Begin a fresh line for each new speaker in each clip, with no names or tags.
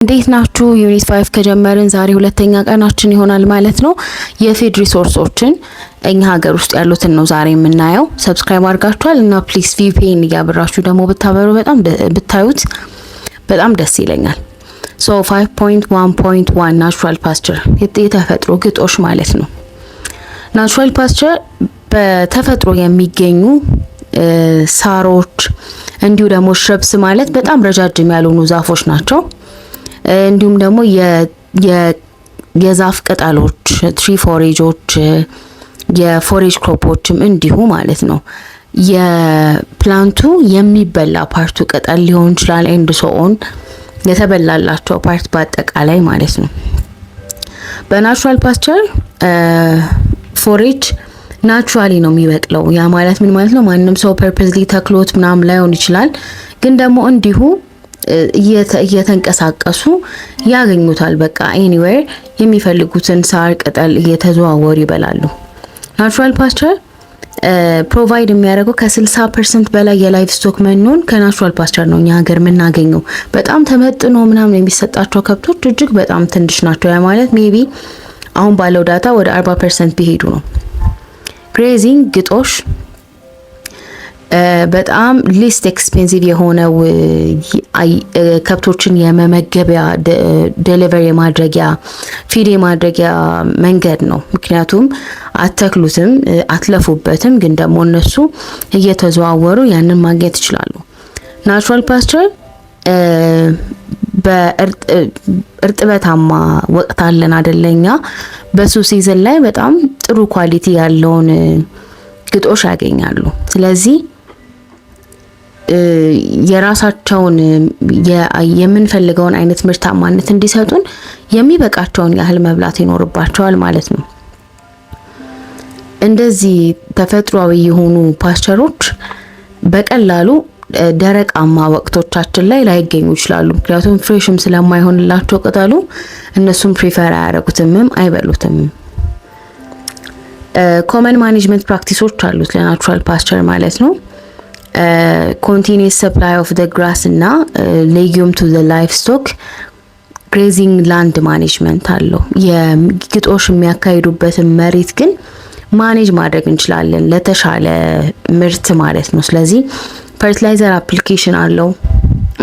እንዴት ናችሁ? ዩኒት 5 ከጀመርን ዛሬ ሁለተኛ ቀናችን ይሆናል ማለት ነው። የፊድ ሪሶርሶችን እኛ ሀገር ውስጥ ያሉትን ነው ዛሬ የምናየው። ሰብስክራይብ አድርጋችኋል እና ፕሊስ ቪፒኤን እያበራችሁ ደግሞ ብታበሩ ብታዩት በጣም ደስ ይለኛል። ሶ 5.1.1 ናቹራል ፓስቸር የተፈጥሮ ግጦሽ ማለት ነው። ናቹራል ፓስቸር በተፈጥሮ የሚገኙ ሳሮች እንዲሁ ደግሞ ሽረብስ ማለት በጣም ረጃጅም ያልሆኑ ዛፎች ናቸው። እንዲሁም ደግሞ የዛፍ ቅጠሎች ትሪ ፎሬጆች የፎሬጅ ክሮፖችም እንዲሁ ማለት ነው። የፕላንቱ የሚበላ ፓርቱ ቅጠል ሊሆን ይችላል ኤንድ ሶኦን የተበላላቸው ፓርት በአጠቃላይ ማለት ነው። በናቹራል ፓስቸር ፎሬጅ ናቹራሊ ነው የሚበቅለው። ያ ማለት ምን ማለት ነው? ማንም ሰው ፐርፐዝሊ ተክሎት ምናምን ላይሆን ይችላል፣ ግን ደግሞ እንዲሁ እየተንቀሳቀሱ ያገኙታል። በቃ ኤኒዌር የሚፈልጉትን ሳር ቅጠል እየተዘዋወሩ ይበላሉ። ናቹራል ፓስቸር ፕሮቫይድ የሚያደርገው ከ60% በላይ የላይቭ ስቶክ መኖን ከናቹራል ፓስቸር ነው እኛ ሀገር የምናገኘው። በጣም ተመጥኖ ምናምን የሚሰጣቸው ከብቶች እጅግ በጣም ትንሽ ናቸው። ያ ማለት ሜቢ አሁን ባለው ዳታ ወደ 40% ቢሄዱ ነው። ግሬዚንግ ግጦሽ በጣም ሊስት ኤክስፔንሲቭ የሆነው ከብቶችን የመመገቢያ ዴሊቨሪ የማድረጊያ ፊድ የማድረጊያ መንገድ ነው። ምክንያቱም አትተክሉትም አትለፉበትም፣ ግን ደግሞ እነሱ እየተዘዋወሩ ያንን ማግኘት ይችላሉ። ናቹራል ፓስቸር በእርጥበታማ ወቅት አለን አይደለኛ፣ በሱ ሲዝን ላይ በጣም ጥሩ ኳሊቲ ያለውን ግጦሽ ያገኛሉ። ስለዚህ የራሳቸውን የምንፈልገውን አይነት ምርታማነት እንዲሰጡን የሚበቃቸውን ያህል መብላት ይኖርባቸዋል ማለት ነው። እንደዚህ ተፈጥሯዊ የሆኑ ፓስቸሮች በቀላሉ ደረቃማ ወቅቶቻችን ላይ ላይገኙ ይችላሉ። ምክንያቱም ፍሬሽም ስለማይሆንላቸው ቅጠሉ እነሱም ፕሪፈር አያደርጉትምም አይበሉትም። ኮመን ማኔጅመንት ፕራክቲሶች አሉት ለናቹራል ፓስቸር ማለት ነው። ኮንቲኒየስ ሰፕላይ ኦፍ ዘ ግራስ እና ሌጊዩም ቱ ዘ ላይፍ ስቶክ ግሬዚንግ ላንድ ማኔጅመንት አለው። የግጦሽ የሚያካሂዱበትን መሬት ግን ማኔጅ ማድረግ እንችላለን ለተሻለ ምርት ማለት ነው። ስለዚህ ፈርቲላይዘር አፕሊኬሽን አለው።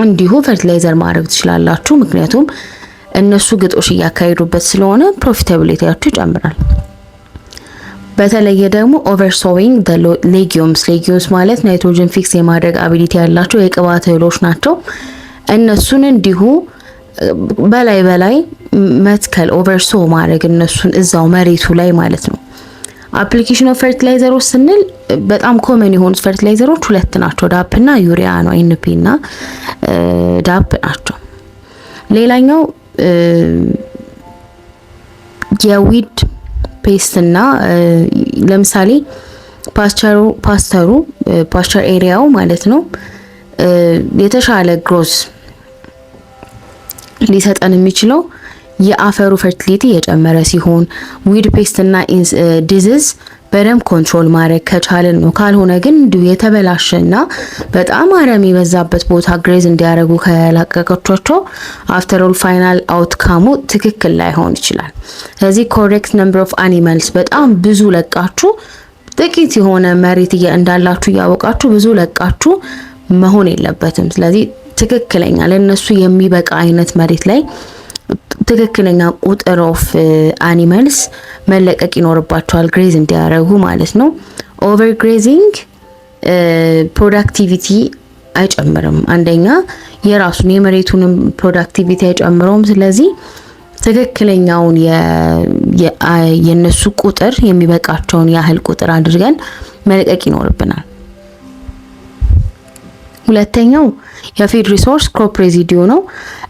እንዲሁ ፈርቲላይዘር ማድረግ ትችላላችሁ፣ ምክንያቱም እነሱ ግጦሽ እያካሄዱበት ስለሆነ ፕሮፊታቢሊቲያችሁ ይጨምራል። በተለየ ደግሞ ኦቨርሶዊንግ ዘ ሌጊዩምስ ማለት ናይትሮጅን ፊክስ የማድረግ አቢሊቲ ያላቸው የቅባት እህሎች ናቸው። እነሱን እንዲሁ በላይ መትከል ኦቨርሶ ማድረግ እነሱን እዛው መሬቱ ላይ ማለት ነው። አፕሊኬሽን ኦፍ ፈርቲላይዘሮች ስንል በጣም ኮመን የሆኑት ፈርቲላይዘሮች ሁለት ናቸው፣ ዳፕ እና ዩሪያ ነው። ኤንፒ እና ዳፕ ናቸው። ሌላኛው የዊድ ፔስት እና ለምሳሌ ፓስቸር ኤሪያው ማለት ነው የተሻለ ግሮዝ ሊሰጠን የሚችለው የአፈሩ ፈርቲሊቲ የጨመረ ሲሆን ዊድ ፔስት እና ዲዚዝ በደንብ ኮንትሮል ማድረግ ከቻልን ነው። ካልሆነ ግን እንዲሁ የተበላሸና በጣም አረም የበዛበት ቦታ ግሬዝ እንዲያደርጉ ከላቀቀቻቸው አፍተር ኦል ፋይናል አውትካሙ ትክክል ላይሆን ይችላል። ስለዚህ ኮሬክት ነምበር ኦፍ አኒማልስ በጣም ብዙ ለቃችሁ ጥቂት የሆነ መሬት እንዳላችሁ እያወቃችሁ ብዙ ለቃችሁ መሆን የለበትም። ስለዚህ ትክክለኛ ለነሱ የሚበቃ አይነት መሬት ላይ ትክክለኛ ቁጥር ኦፍ አኒማልስ መለቀቅ ይኖርባቸዋል ግሬዝ እንዲያደርጉ ማለት ነው። ኦቨር ግሬዚንግ ፕሮዳክቲቪቲ አይጨምርም። አንደኛ የራሱን የመሬቱንም ፕሮዳክቲቪቲ አይጨምረውም። ስለዚህ ትክክለኛውን የነሱ ቁጥር የሚበቃቸውን ያህል ቁጥር አድርገን መልቀቅ ይኖርብናል። ሁለተኛው የፊድ ሪሶርስ ክሮፕ ሬዚዲዩ ነው።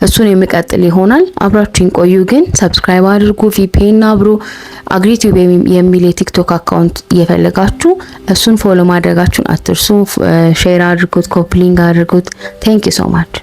እሱን የሚቀጥል ይሆናል። አብራችሁን ቆዩ። ግን ሰብስክራይብ አድርጉ፣ ቪፒኤን አብሩ። አግሪቲዩብ የሚል የቲክቶክ አካውንት እየፈለጋችሁ እሱን ፎሎ ማድረጋችሁን አትርሱ። ሼር አድርጉት፣ ኮፒ ሊንክ አድርጉት። ቴንክ ዩ ሶ ማች